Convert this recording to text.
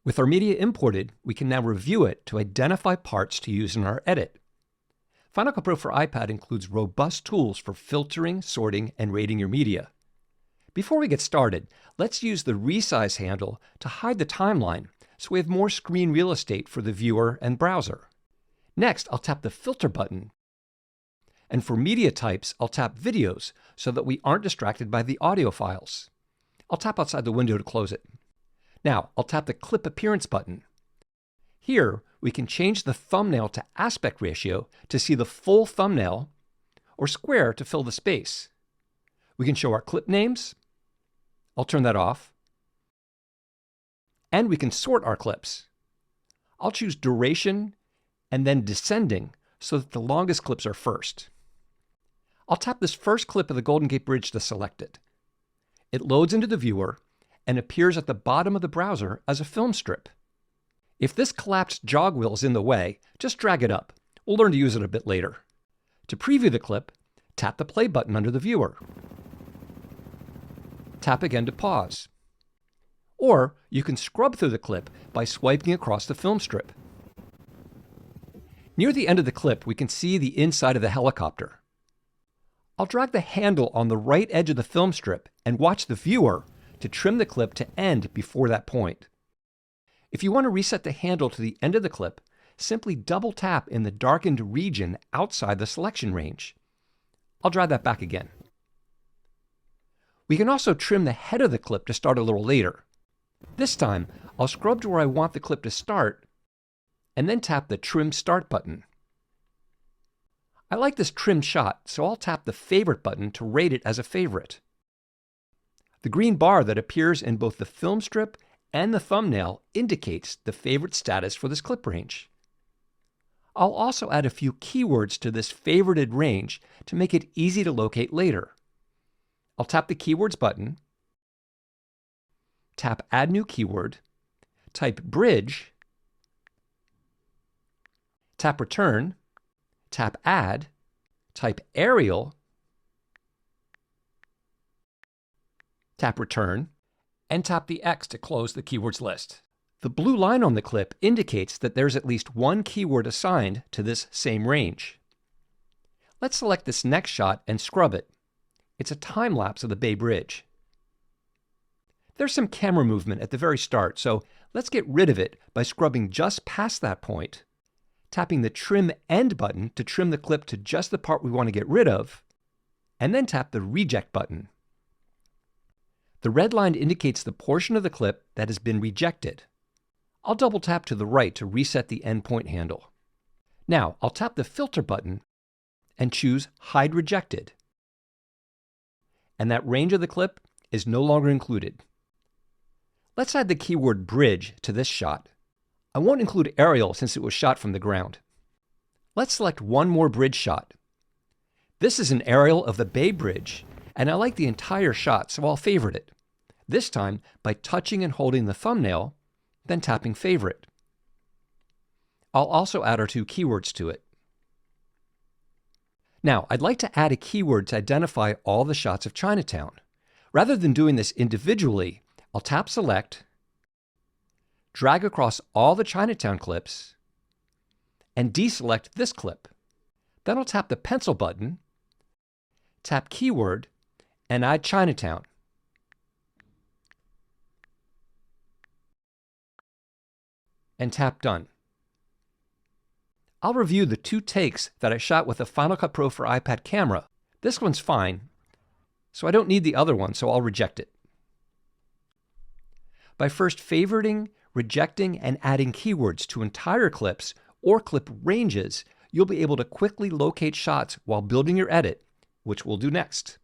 With our media imported, we can now review it to identify parts to use in our edit. Final Cut Pro for iPad includes robust tools for filtering, sorting, and rating your media. Before we get started, let's use the resize handle to hide the timeline so we have more screen real estate for the viewer and browser. Next, I'll tap the Filter button. And for media types, I'll tap Videos so that we aren't distracted by the audio files. I'll tap outside the window to close it. Now, I'll tap the Clip Appearance button. Here, we can change the thumbnail to aspect ratio to see the full thumbnail, or square to fill the space. We can show our clip names. I'll turn that off. And we can sort our clips. I'll choose duration and then descending so that the longest clips are first. I'll tap this first clip of the Golden Gate Bridge to select it. It loads into the viewer and appears at the bottom of the browser as a film strip. If this collapsed jog wheel is in the way, just drag it up. We'll learn to use it a bit later. To preview the clip, tap the play button under the viewer. Tap again to pause. Or you can scrub through the clip by swiping across the film strip. Near the end of the clip, we can see the inside of the helicopter. I'll drag the handle on the right edge of the film strip and watch the viewer to trim the clip to end before that point. If you want to reset the handle to the end of the clip, simply double tap in the darkened region outside the selection range. I'll drag that back again. We can also trim the head of the clip to start a little later. This time, I'll scrub to where I want the clip to start, and then tap the Trim Start button. I like this trimmed shot, so I'll tap the Favorite button to rate it as a favorite. The green bar that appears in both the film strip and the thumbnail indicates the favorite status for this clip range. I'll also add a few keywords to this favorited range to make it easy to locate later. I'll tap the Keywords button, tap Add New Keyword, type Bridge, tap Return, tap Add, type Aerial, tap Return, and tap the X to close the keywords list. The blue line on the clip indicates that there's at least one keyword assigned to this same range. Let's select this next shot and scrub it. It's a time lapse of the Bay Bridge. There's some camera movement at the very start, so let's get rid of it by scrubbing just past that point, tapping the Trim End button to trim the clip to just the part we want to get rid of, and then tap the Reject button. The red line indicates the portion of the clip that has been rejected. I'll double tap to the right to reset the endpoint handle. Now, I'll tap the Filter button and choose Hide Rejected. And that range of the clip is no longer included. Let's add the keyword Bridge to this shot. I won't include aerial since it was shot from the ground. Let's select one more bridge shot. This is an aerial of the Bay Bridge, and I like the entire shot, so I'll favorite it. This time by touching and holding the thumbnail, then tapping Favorite. I'll also add our two keywords to it. Now, I'd like to add a keyword to identify all the shots of Chinatown. Rather than doing this individually, I'll tap Select, drag across all the Chinatown clips, and deselect this clip. Then I'll tap the pencil button, tap Keyword, and add Chinatown. And tap Done. I'll review the two takes that I shot with the Final Cut Pro for iPad camera. This one's fine, so I don't need the other one, so I'll reject it. By first favoriting, rejecting, and adding keywords to entire clips or clip ranges, you'll be able to quickly locate shots while building your edit, which we'll do next.